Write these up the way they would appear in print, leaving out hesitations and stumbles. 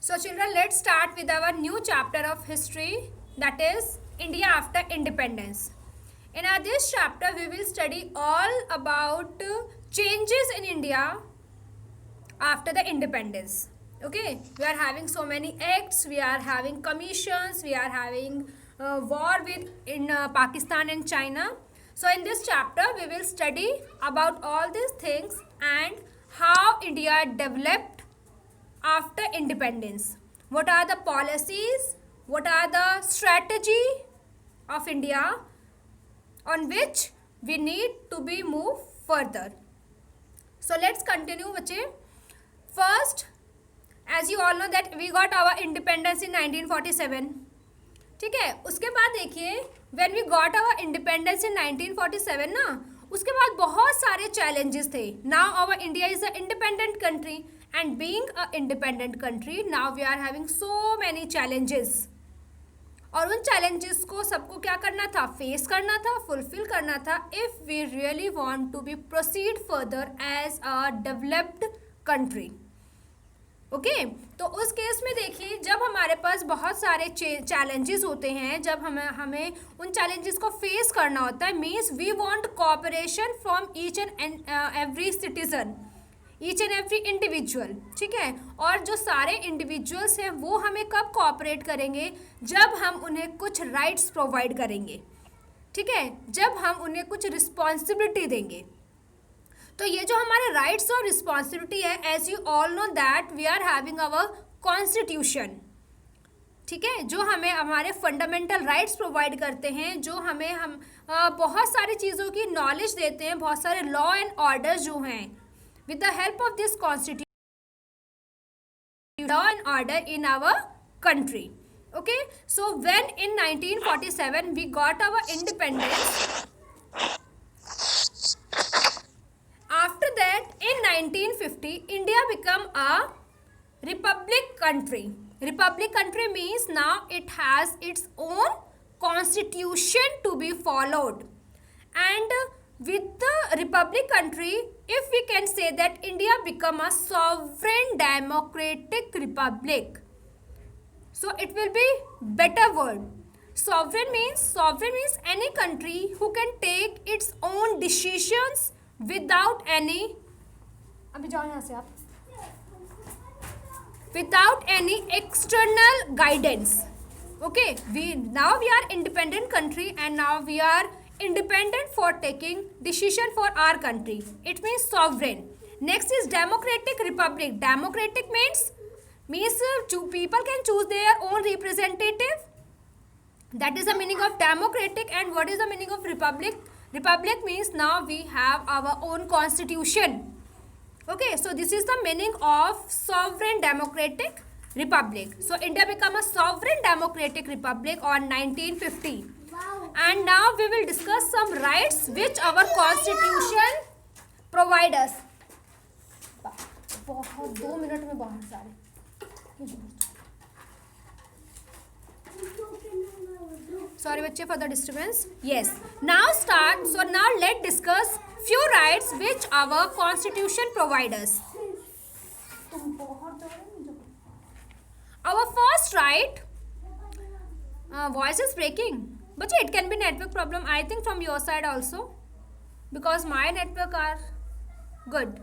So children, let's start with our new chapter of history, that is India after independence. In this chapter we will study all about changes in India after the independence. Okay, we are having so many acts, we are having commissions, we are having war with in Pakistan and China. So in this chapter we will study about all these things and how India developed after independence. What are the policies, what are the strategy of India on which we need to be move further. So let's continue बच्चे. First, as you all know that we got our independence in 1947. ठीक है, उसके बाद देखिए when we got our independence in 1947 ना, उसके बाद बहुत सारे challenges थे. Now our India is an independent country and being a independent country now we are having so many challenges. और उन challenges को सबको क्या करना था, face करना था, fulfill करना था if we really want to be proceed further as a developed country. Okay तो उस केस में देखिए जब हमारे पास बहुत सारे चैलेंजेस होते हैं, जब हमें उन चैलेंजेस को फेस करना होता है, means we want cooperation from each and every citizen, each and every individual. ठीक है, और जो सारे इंडिविजुअल्स हैं वो हमें कब कोऑपरेट करेंगे, जब हम उन्हें कुछ राइट्स प्रोवाइड करेंगे. ठीक है, जब हम उन्हें कुछ रिस्पॉन्सिबिलिटी देंगे. तो ये जो हमारे राइट्स और रिस्पॉन्सिबिलिटी है, as you all know that we are having our constitution. ठीक है, जो हमें हमारे फंडामेंटल राइट्स प्रोवाइड करते हैं, जो हमें हम बहुत सारी चीज़ों की नॉलेज देते हैं, बहुत सारे लॉ एंड ऑर्डर जो हैं. With the help of this constitution law and order in our country. Okay, so when in 1947 we got our independence. After that, in 1950, India became a republic country. Republic country means now it has its own constitution to be followed. And with the republic country, if we can say that India become a sovereign democratic republic, so it will be better word. Sovereign means any country who can take its own decisions without any, अभी जाओ यहाँ से आप, without any external guidance. Okay, we are independent country and now we are independent for taking decision for our country. It means sovereign. Next is democratic republic. Democratic means people can choose their own representative. That is the meaning of democratic. And what is the meaning of republic? Republic means now we have our own constitution. Okay, so this is the meaning of sovereign democratic republic. So India became a sovereign democratic republic on 1950. Wow. And now we will discuss some rights which our constitution provide us. बहुत 2 minute में बाहर सारे. Sorry बच्चे for the disturbance. Yes. Now start. So now let's discuss few rights which our constitution provide us. Our first right. Voice is breaking. But it can be network problem. I think from your side also, because my network are good.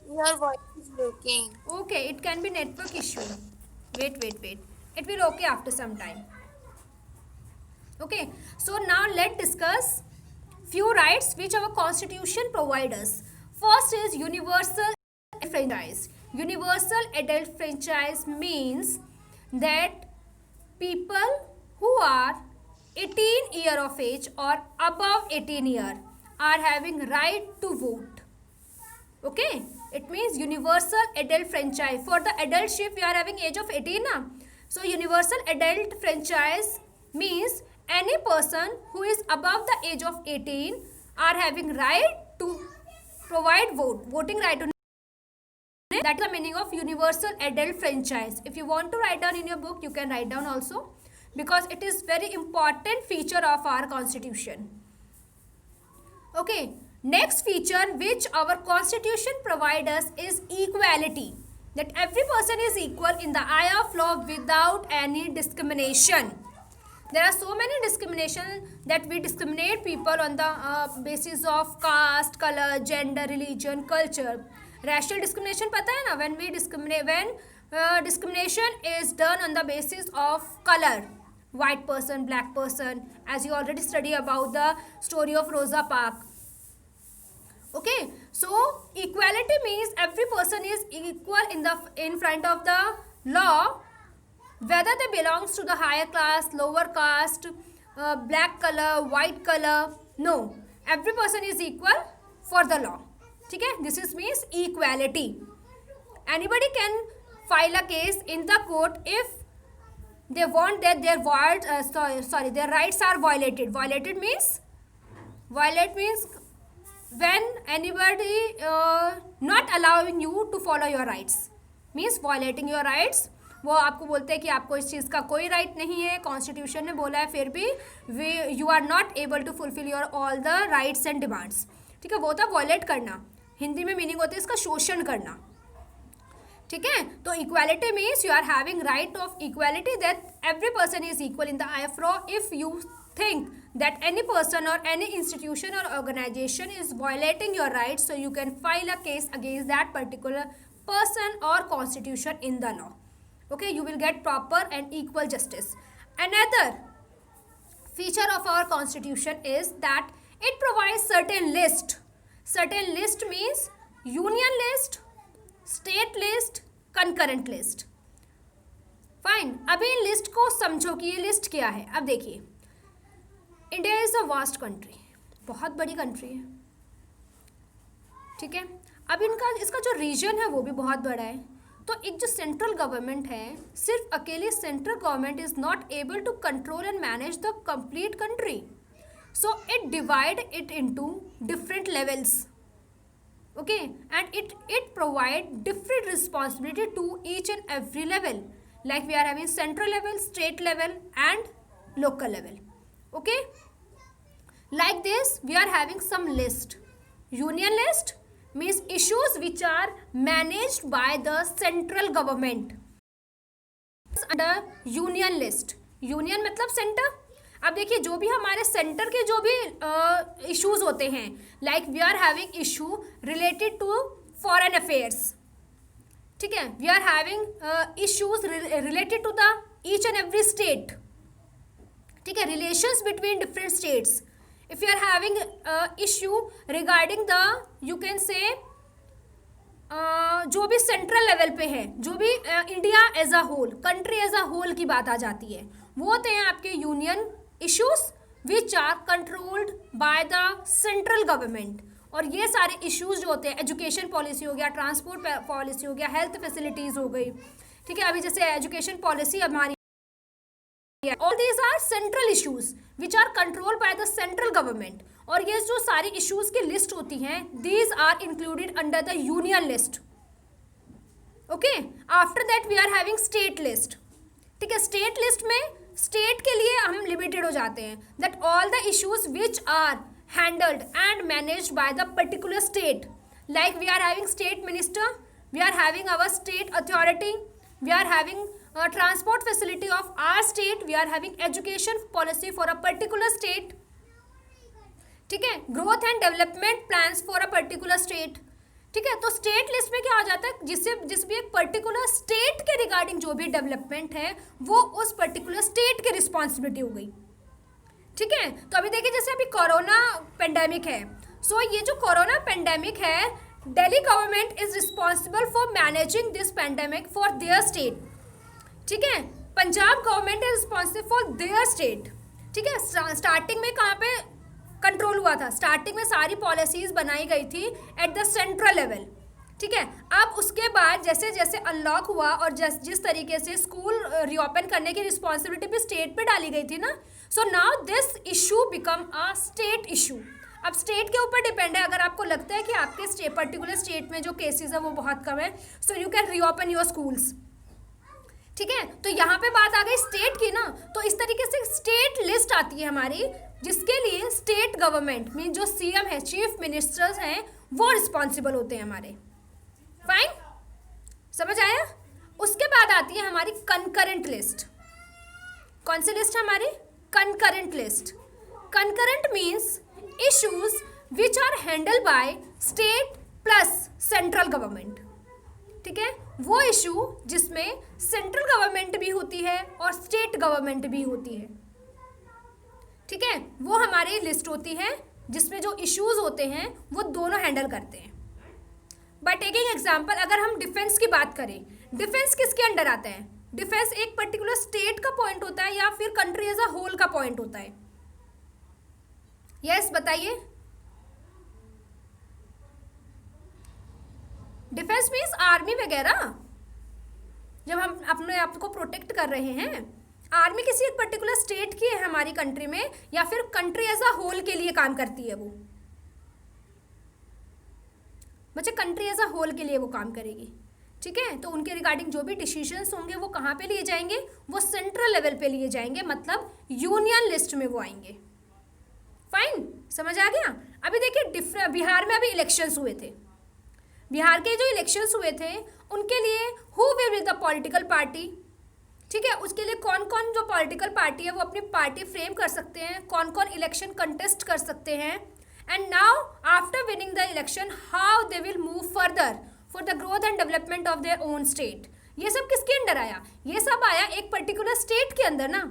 Your voice is breaking. Okay, it can be network issue. Wait. It will okay after some time. Okay, so now let's discuss few rights which our constitution provide us. First is universal franchise. Universal adult franchise means that people who are 18 year of age or above 18 year are having right to vote. Okay, it means universal adult franchise. For the adultship we are having age of 18 na? So universal adult franchise means any person who is above the age of 18 are having right to provide voting right. That is the meaning of universal adult franchise. If you want to write down in your book, you can write down also, because it is very important feature of our constitution. Okay, next feature which our constitution provides us is equality. that every person is equal in the eye of law without any discrimination. There are so many discrimination that we discriminate people on the basis of caste, color, gender, religion, culture. Racial discrimination पता है ना, when discrimination is done on the basis of color, white person, black person, as you already study about the story of Rosa Parks. Okay, so equality means every person is equal in front of the law, whether they belongs to the higher class, lower caste, black color, white color. No, every person is equal for the law. ठीक है, this is means equality. Anybody can file a case in the court if they want that their their rights are violated. Violate means when anybody not allowing you to follow your rights, means violating your rights. वो आपको बोलते हैं कि आपको इस चीज़ का कोई right नहीं है, कॉन्स्टिट्यूशन ने बोला है, फिर भी you are not able to fulfil your all the rights and demands. ठीक है, वो था वॉयलेट करना. हिंदी में मीनिंग होता है इसका शोषण करना. ठीक है, तो equality means you are having right of equality, that every person is equal in the eye of law. If you think that any person or any institution or organization is violating your rights, so you can file a case against that particular person or constitution in the law. Okay, you will get proper and equal justice. Another feature of our constitution is that it provides certain list. Certain list means union list, state list, concurrent list. Fine, अभी in list को समझो कि ये list क्या है. अब देखिए, India is a vast country, बहुत बड़ी कंट्री है. ठीक है, अब इसका जो रीजन है वो भी बहुत बड़ा है. तो एक जो सेंट्रल गवर्नमेंट है, सिर्फ अकेले central government is not able to control and manage the complete country. So it divide it into different levels. Okay, and it provide different responsibility to each and every level. Like we are having central level, state level and local level. Okay, like this we are having some list. Union list means issues which are managed by the central government. Under union list, union मतलब center. अब देखिए, जो भी हमारे centre के जो भी issues होते हैं, like we are having issue related to foreign affairs. ठीक है, we are having issues related to the each and every state. ठीक है, relations between different states. If you are having issue regarding the, you can say, जो भी central level पे है, जो भी India as a whole, country as a whole की बात आ जाती है, वो होते हैं आपके union issues which are controlled by the central government. और ये सारे इश्यूज जो होते हैं, एजुकेशन पॉलिसी हो गया, ट्रांसपोर्ट पॉलिसी हो गया, हेल्थ फैसिलिटीज़ हो गई. ठीक है, अभी जैसे एजुकेशन पॉलिसी हमारी, all these are central issues which are controlled by the central government. और ये जो सारी issues की list होती हैं, these are included under the union list. Okay, after that we are having state list. ठीक है, state list में state के लिए हम limited हो जाते हैं, that all the issues which are handled and managed by the particular state, like we are having state minister, we are having our state authority, we are having transport facility of our state, we are having education policy for a particular state. ठीक है, growth and development plans for a particular state. ठीक है, तो state list में क्या आ जाता है, जिस भी एक पर्टिकुलर स्टेट के रिगार्डिंग जो भी डेवलपमेंट है वो उस पर्टिकुलर स्टेट की रिस्पॉन्सिबिलिटी हो गई. ठीक है, तो अभी देखिए, जैसे अभी कोरोना पेंडेमिक है, सो ये जो कोरोना पेंडेमिक है, Delhi government is responsible for managing this pandemic for their state. ठीक है, Punjab government is responsible for their state. ठीक है, स्टार्टिंग में कहाँ पे कंट्रोल हुआ था, स्टार्टिंग में सारी पॉलिसीज बनाई गई थी एट द सेंट्रल लेवल. ठीक है, अब उसके बाद जैसे जैसे अनलॉक हुआ और जिस तरीके से स्कूल रीओपन करने की रिस्पॉन्सिबिलिटी भी स्टेट पे डाली गई थी ना, so now this issue become a state issue. अब स्टेट के ऊपर डिपेंड है, अगर आपको लगता है कि आपके पर्टिकुलर स्टेट में जो केसेस है वो बहुत कम है, so you can reopen your schools. ठीक है, तो यहाँ पे बात आ गई स्टेट की ना, तो इस तरीके से स्टेट लिस्ट आती है हमारी, जिसके लिए स्टेट गवर्नमेंट में जो सीएम है, चीफ मिनिस्टर्स हैं, वो रिस्पॉन्सिबल होते हैं हमारे. फाइन, समझ आया? उसके बाद आती है हमारी कंकरेंट लिस्ट। कौन सी लिस्ट है हमारी? Concurrent list. Concurrent means issues which are handle by state plus central government. ठीक है, वो इशू जिसमें सेंट्रल गवर्नमेंट भी होती है और स्टेट गवर्नमेंट भी होती है। ठीक है, वो हमारी लिस्ट होती है जिसमें जो इश्यूज होते हैं वो दोनों हैंडल करते हैं। बाय टेकिंग एग्जाम्पल, अगर हम डिफेंस की बात करें, डिफेंस किसके अंडर आता है? डिफेंस एक पर्टिकुलर स्टेट का पॉइंट होता है या फिर कंट्री एज अ होल का पॉइंट होता है? यस, बताइए। डिफेंस मीन्स आर्मी वगैरह, जब हम अपने आप को प्रोटेक्ट कर रहे हैं। आर्मी किसी एक पर्टिकुलर स्टेट की है हमारी कंट्री में, या फिर कंट्री एज अ होल के लिए काम करती है वो? बच्चे, कंट्री एज अ होल के लिए वो काम करेगी। ठीक है, तो उनके रिगार्डिंग जो भी डिसीजंस होंगे वो कहाँ पे लिए जाएंगे? वो सेंट्रल लेवल पे लिए जाएंगे, मतलब यूनियन लिस्ट में वो आएंगे। फाइन, समझ आ गया? अभी देखिए, बिहार में अभी इलेक्शंस हुए थे। बिहार के जो इलेक्शंस हुए थे उनके लिए who will be the political party, ठीक है, उसके लिए कौन कौन जो पॉलिटिकल पार्टी है वो अपनी पार्टी फ्रेम कर सकते हैं, कौन कौन इलेक्शन कंटेस्ट कर सकते हैं, and now after winning the election how they will move further for the growth and development of their own state. ये सब किसके अंडर आया? ये सब आया एक पर्टिकुलर स्टेट के अंदर ना।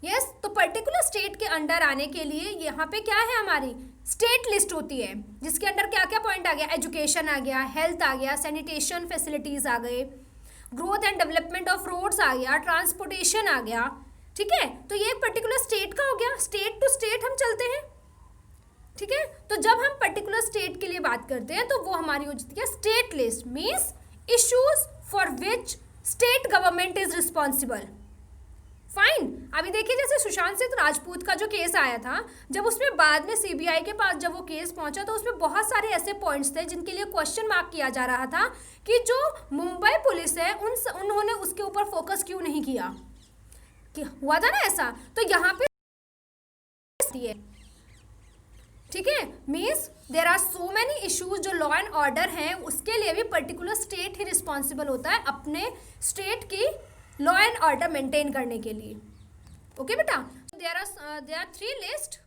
यस, तो पर्टिकुलर स्टेट के अंडर आने के लिए यहाँ पे क्या है? हमारी स्टेट लिस्ट होती है, जिसके अंदर क्या क्या पॉइंट आ गया? एजुकेशन आ गया, हेल्थ आ गया, सैनिटेशन फैसिलिटीज आ गए, growth and development of roads आ गया, ट्रांसपोर्टेशन आ गया। ठीक है, तो ये एक पर्टिकुलर स्टेट का हो गया। स्टेट टू स्टेट हम चलते हैं। ठीक है, तो जब हम पर्टिकुलर स्टेट के लिए बात करते हैं तो वो हमारी हो जाती है state list, means issues for which state government is responsible. Fine, अभी देखिए जैसे सुशांत सिंह राजपूत का जो केस आया था, जब उसमें बाद में सीबीआई के पास जब वो केस पहुंचा तो उसमें बहुत सारे ऐसे पॉइंट्स थे जिनके लिए क्वेश्चन मार्क किया जा रहा था कि जो मुंबई पुलिस है उन्होंने उसके ऊपर फोकस क्यों नहीं किया, कि हुआ था ना ऐसा। तो यहाँ पे ठीक है, means there are so many issues जो लॉ एंड ऑर्डर हैं उसके लिए भी पर्टिकुलर स्टेट ही रिस्पॉन्सिबल होता है अपने स्टेट की लॉ एंड ऑर्डर मेंटेन करने के लिए। ओके बेटा, देयर आर 3 लिस्ट